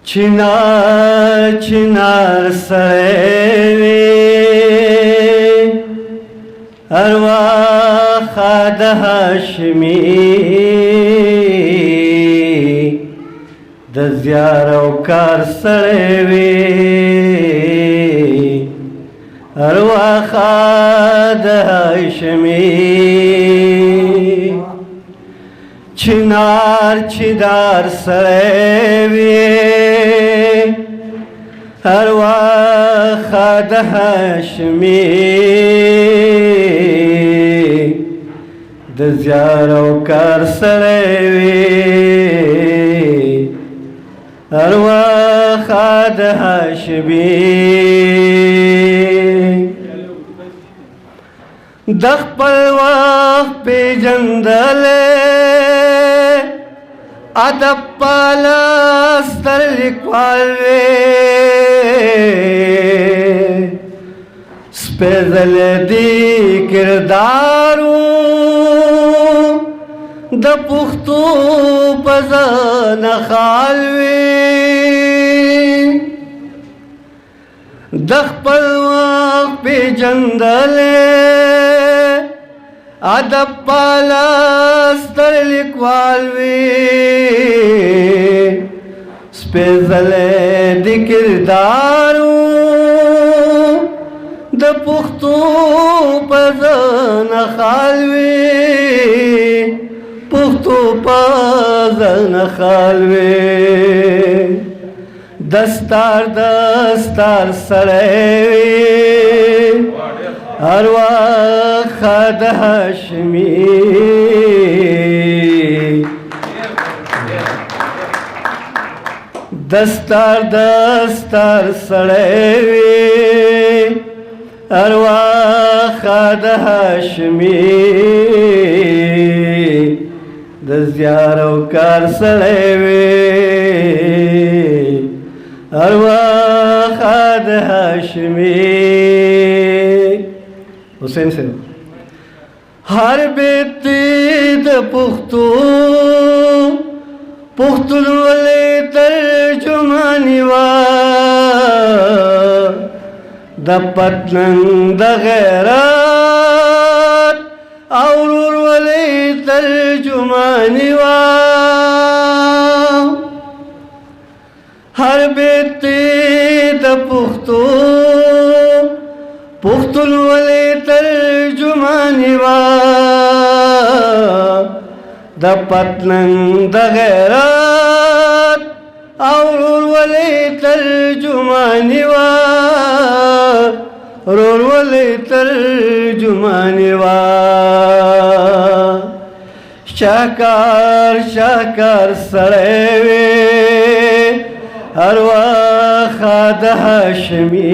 चिनार चिनार सड़े अरवा हाशमी दज़ियारो कार सड़े अरवा हाशमी चिनार चिदार सड़े अरवा हाशमी दज़ियारो कार सड़े अरवा हाशमी दख परवाह पे जंदले अदब पालस्तर लिखवालवे स्पेजल दी किरदारू द पुख्तू पज़न खालवे दख परवाह पे जंदले अदब पालस्तर लिखवालवे स्पेजले दी किरदारू द पुख्तू पज़न खालवे पुख्तू पज़न खालवे दस्तार दस्तार सड़े अरवा हाशमी दस्तार दस्तार सड़े अरवा हाशमी दज़ियारो कार सड़े अरवा हाशमी हुसैन से हर बेती द पुख्तू पुख्तुल वले तर्जुमानिवा द पतनन द गैरत और वले तर्जुमानिवा हर बेती द पुख्तू पुख्तुल वले तर्जुमानिवा द पतनन द गैरत और वले तर्जुमानिवा रोल वले तर्जुमानिवा शाकार शाकार सड़े अरवा हाशमी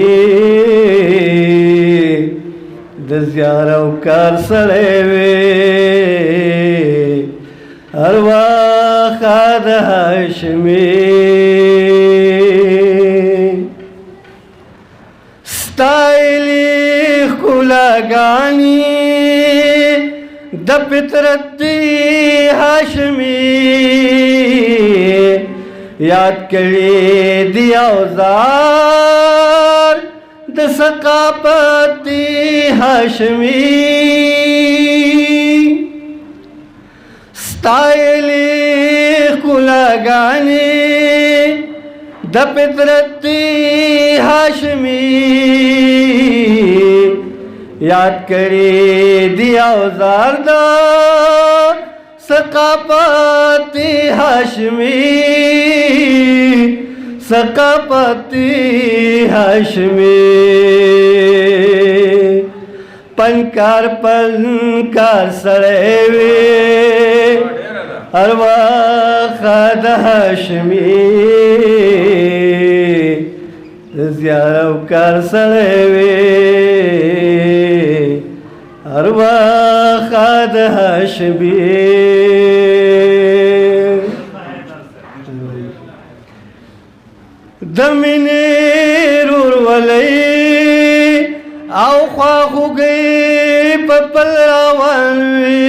दज़ियारो कार सड़े अरवा हाशमी स्टाइली खुला गानी द फितरती हाशमी याद करे दिया औजार द सकापती हाशमी स्टाइली कुला गाने द फितरती हाशमी याद करे दिया औजार द सकापती हाशमी सकापती हाशमी पनकार पनकार सड़े अरवा हाशमी दज़ियारो कार सड़े अरवा हाशमी दमिने रुरवलई आओ ख्वाहु गई पपल रावनवी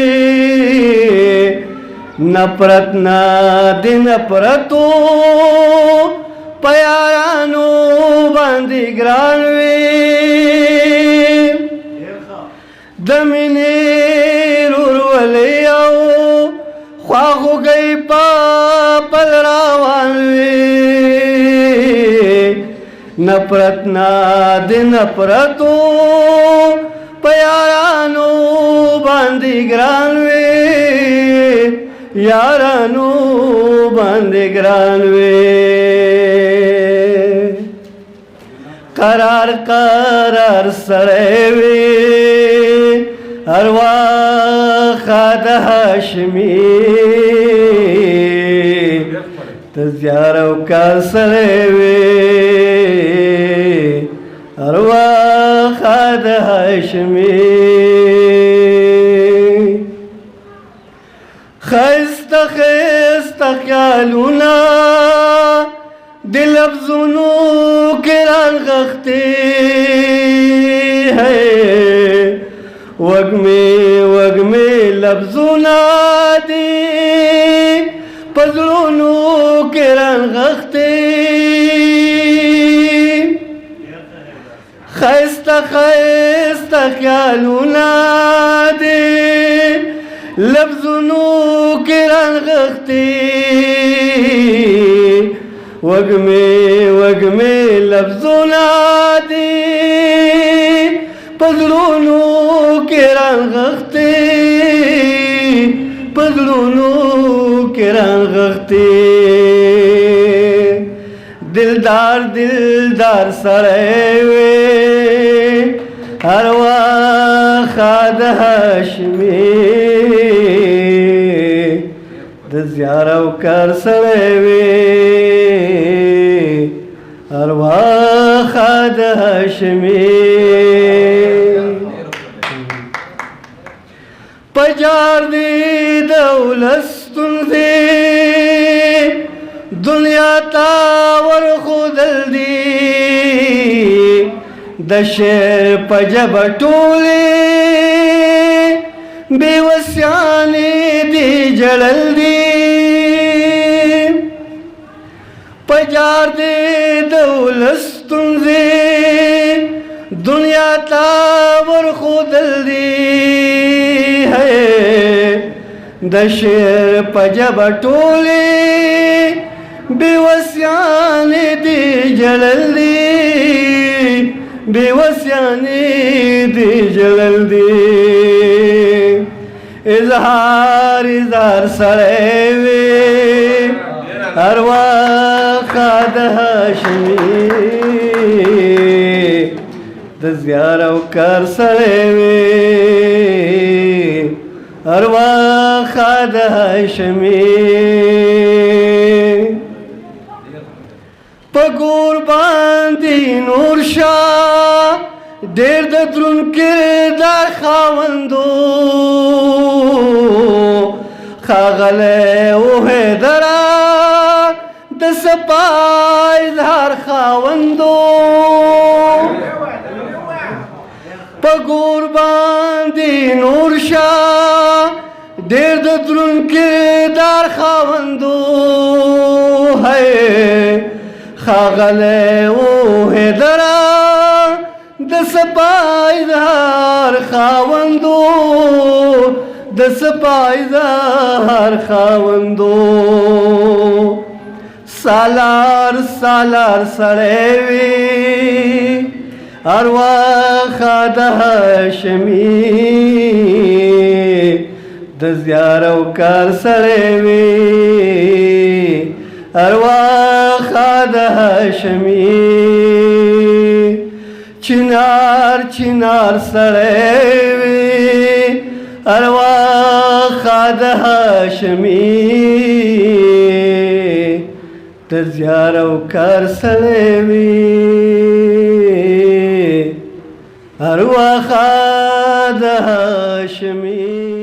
नफरत ना दिन परतो باندې ګران وي د مینې ورولې او خواخوږۍ په پل روان وي نفرت نه د نفرتو په یارانو باندې ګران وي یارانو باندې ګران وي قرار قرار سړی وي ارواخه د هاشمي ته زیار او کار سړی وي ارواخه د هاشمي خیسته خیسته خیالونه د لفظونو کې رانغښتې وږمې وږمې لفظونه دي په زړونو کې رانغښتې خیسته خیسته خیالونه دي لفظونو کې رانغښتې وږمې وږمې لفظونه دي په زړونو کې رانغښتې په زړونو کې رانغښتې دلدار دلدار سړی وي ارواخه د هاشمي د زیار او کار سړی وي ارواخه د هاشمي پجار دی د ولس ستونزې دنیا ته ورښودل دي د شعر په ژبه ټولې بې وسیانې دي جړل دي پجار دی د ولس ستونزې دنیا ته ورښودل دي د شعر په ژبه ټولې بې وسیانې دي جړل دي بې وسیانې دي جړل دي اظهار اظهار سړی وي ارواخه د هاشمي د زیار او کار سړی وي ارواخه د هاشمي په ګور باندې نور شاه ډېر د دروند کردار خاوندو ښاغلی و حیدره د صفا اظهار خاوندو په ګور باندې نور شاه ډېر د دروند کردار خاوندو ښاغلی و حیدره د صفا اظهار خاوندو د صفا اظهار خاوندو سالار سالار سړی وي ارواخه د هاشمي د زیار او کار سړی وي ارواخه د هاشمي چنار چنار سړی وي ارواخه د هاشمي د زیار او کار سړی وي ارواخه د هاشمي